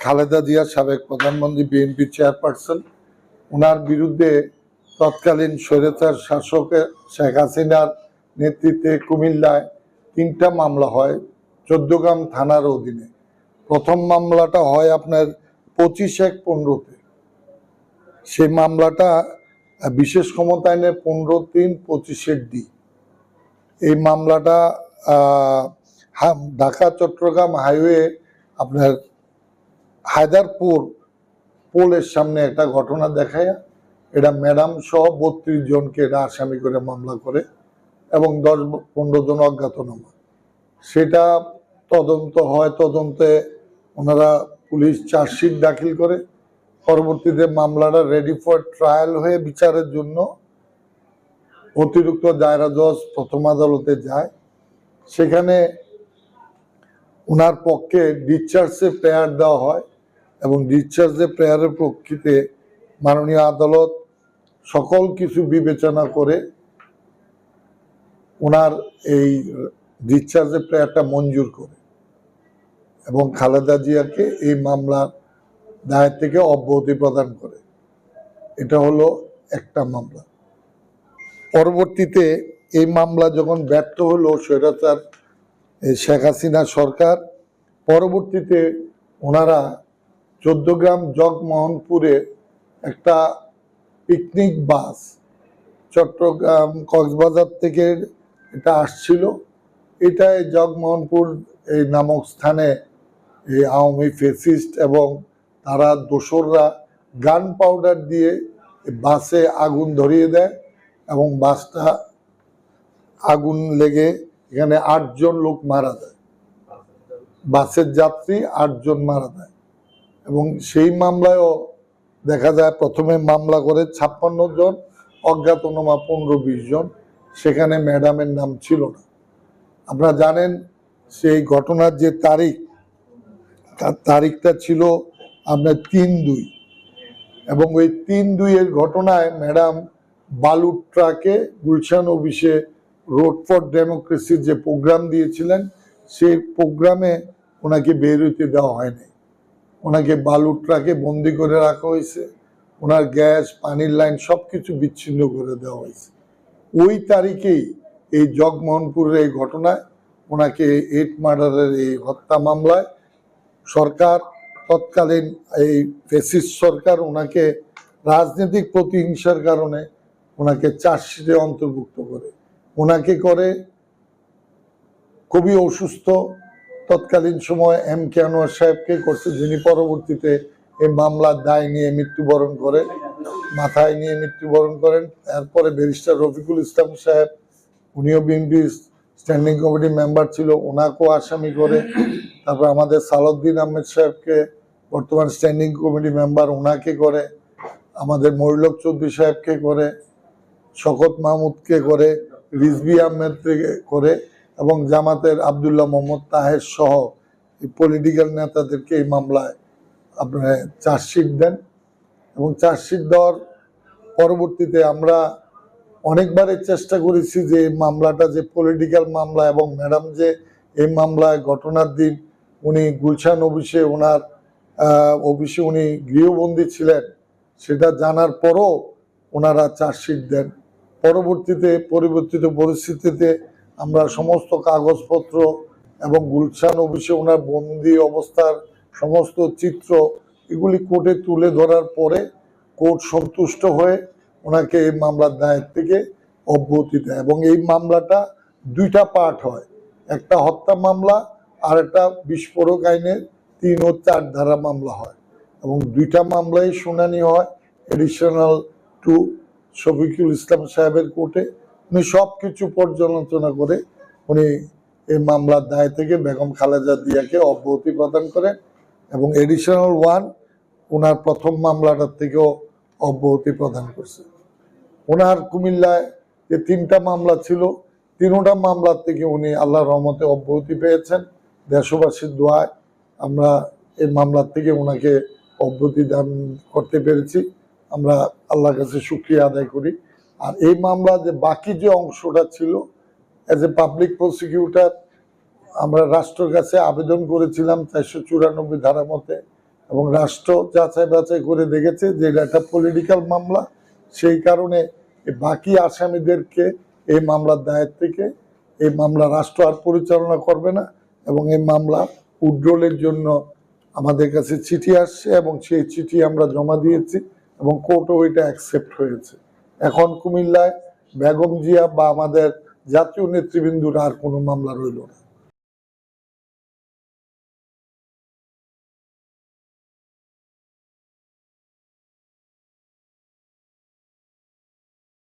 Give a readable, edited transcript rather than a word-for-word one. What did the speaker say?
খালেদা জিয়া, সাবেক প্রধানমন্ত্রী, BNP chairperson, ওনার বিরুদ্ধে তৎকালীন স্বৈরাচার শাসকের শেখ হাসিনার নেতৃত্বে কুমিল্লায় 3টা মামলা হয় 14গ্রাম থানার অধীনে। প্রথম মামলাটা হয় আপনার 25/1/15-তে। সেই মামলাটা বিশেষ ক্ষমতা আইনের 15-3-25-D। এই মামলাটা ঢাকা চট্টগ্রাম হাইওয়ে আপনার হায়দারপুর পোলের সামনে একটা ঘটনা দেখায়, এটা ম্যাডাম সহ 32 জনকে এটা আসামি করে মামলা করে এবং 10-15 জন অজ্ঞাতনামা। সেটা তদন্ত হয়, তদন্তে ওনারা পুলিশ চার্জশিট দাখিল করে। পরবর্তীতে মামলাটা রেডি ফর ট্রায়াল হয়ে বিচারের জন্য অতিরিক্ত দায়রা জজ প্রথম আদালতে যায়। সেখানে ওনার পক্ষে ডিসচার্জে প্রেয়ার দেওয়া হয় এবং ডিসচার্জে প্রেয়ারের প্রেক্ষিতে মাননীয় আদালত সকল কিছু বিবেচনা করে ওনার এই ডিসচার্জে প্রেয়ারটা মঞ্জুর করে এবং খালেদা জিয়াকে এই মামলার দায়ের থেকে অব্যাহতি প্রদান করে। এটা হলো একটা মামলা। পরবর্তীতে এই মামলা যখন ব্যর্থ হলো স্বৈরাচার শেখ হাসিনা সরকার, পরবর্তীতে ওনারা 14গ্রাম জগমোহনপুরে একটা পিকনিক বাস চট্টগ্রাম কক্সবাজার থেকে এটা আসছিল। এটাই জগমোহনপুর এই নামক স্থানে এই আওয়ামী ফেসিস্ট এবং তারা দোসররা গান পাউডার দিয়ে বাসে আগুন ধরিয়ে দেয় এবং বাসটা আগুন লেগে এখানে 8 জন লোক মারা যায়, বাসের যাত্রী 8 জন মারা যায়। এবং সেই মামলায়ও দেখা যায় প্রথমে মামলা করে 56 জন, অজ্ঞাতনামা 15-20 জন। সেখানে ম্যাডামের নাম ছিল না। আপনারা জানেন সেই ঘটনার যে তারিখটা ছিল আপনার 3/2 এবং ওই 3/2-এর ঘটনায় ম্যাডাম বালুর ট্রাকে গুলশান অফিসে রোড ফর ডেমোক্রেসির যে প্রোগ্রাম দিয়েছিলেন সেই প্রোগ্রামে ওনাকে বের হইতে দেওয়া হয়নি। ওনাকে বালুর ট্রাকে বন্দি করে রাখা হয়েছে, ওনার গ্যাস পানির লাইন সব কিছু বিচ্ছিন্ন করে দেওয়া হয়েছে। ওই তারিখেই এই জগমোহনপুরের এই ঘটনায় ওনাকে 8 মার্ডারের এই হত্যা মামলায় সরকার, তৎকালীন এই ফ্যাসিস্ট সরকার, ওনাকে রাজনৈতিক প্রতিহিংসার কারণে ওনাকে চার্জশিটে অন্তর্ভুক্ত করে। ওনাকে করে খুবই অসুস্থ তৎকালীন সময় MK আনোয়ার সাহেবকে করছে, যিনি পরবর্তীতে এই মামলার দায় নিয়ে মৃত্যুবরণ করেন, মাথায় নিয়ে মৃত্যুবরণ করেন। এরপরে ব্যারিস্টার রফিকুল ইসলাম সাহেব, উনিও বিএনপি স্ট্যান্ডিং কমিটি মেম্বার ছিল, ওনাকেও আসামি করে। তারপর আমাদের সালাউদ্দিন আহমেদ সাহেবকে, বর্তমান স্ট্যান্ডিং কমিটি মেম্বার, ওনাকে করে। আমাদের মহিলক চৌধুরী সাহেবকে করে, শকত মাহমুদকে করে, রিজভি আহমেদকে করে এবং জামাতের আবদুল্লাহ মোহাম্মদ তাহের সহ পলিটিক্যাল নেতাদেরকে এই মামলায় আপনার চার্জশিট দেন। এবং চার্জশিট দেওয়ার পরবর্তীতে আমরা অনেকবারই চেষ্টা করেছি যে এই মামলাটা যে পলিটিক্যাল মামলা এবং ম্যাডাম যে এই মামলায় ঘটনার দিন উনি গুলশান অফিসে ওনার অফিসে উনি গৃহবন্দী ছিলেন সেটা জানার পরও ওনারা চার্জশিট দেন। পরবর্তীতে পরিবর্তিত পরিস্থিতিতে আমরা সমস্ত কাগজপত্র এবং গুলশান অফিসে ওনার বন্দি অবস্থার সমস্ত চিত্র এগুলি কোর্টে তুলে ধরার পরে কোর্ট সন্তুষ্ট হয়ে ওনাকে এই মামলার দায়ের থেকে অব্যাহতি দেয়। এবং এই মামলাটা 2টা পার্ট হয়, একটা হত্যা মামলা আর একটা বিস্ফোরক আইনের 3 ও 4 ধারা মামলা হয় এবং 2টা মামলাই শুনানি হয় এডিশনাল 2 শফিকুল ইসলাম সাহেবের কোর্টে। উনি সব কিছু পর্যালোচনা করে উনি এই মামলার দায় থেকে বেগম খালেদা জিয়াকে অব্যাহতি প্রদান করেন এবং এডিশনাল 1 ওনার প্রথম মামলাটার থেকেও অব্যাহতি প্রদান করছে। ওনার কুমিল্লায় যে 3টা মামলা ছিল 3টা মামলার থেকে উনি আল্লাহর রহমতে অব্যাহতি পেয়েছেন। দেশবাসীর দোয়ায় আমরা এই মামলার থেকে ওনাকে অব্যাহতি দান করতে পেরেছি, আমরা আল্লাহর কাছে শুকরিয়া আদায় করি। আর এই মামলা যে বাকি যে অংশটা ছিল, অ্যাজ এ পাবলিক প্রসিকিউটর আমরা রাষ্ট্রের কাছে আবেদন করেছিলাম 494 ধারা মতে এবং রাষ্ট্র যাচাই বাছাই করে দেখেছে যে এটা একটা পলিটিক্যাল মামলা। সেই কারণে বাকি আসামিদেরকে এই মামলার দায়ের থেকে এই মামলা রাষ্ট্র আর পরিচালনা করবে না, এবং এই মামলা উইথড্রলের জন্য আমাদের কাছে চিঠি আসছে এবং সেই চিঠি আমরা জমা দিয়েছি এবং কোর্টও ওইটা অ্যাকসেপ্ট হয়েছে। এখন কুমিল্লায় বেগম জিয়া বা আমাদের জাতীয় নেতৃবৃন্দুর আর কোনো মামলা রইল না।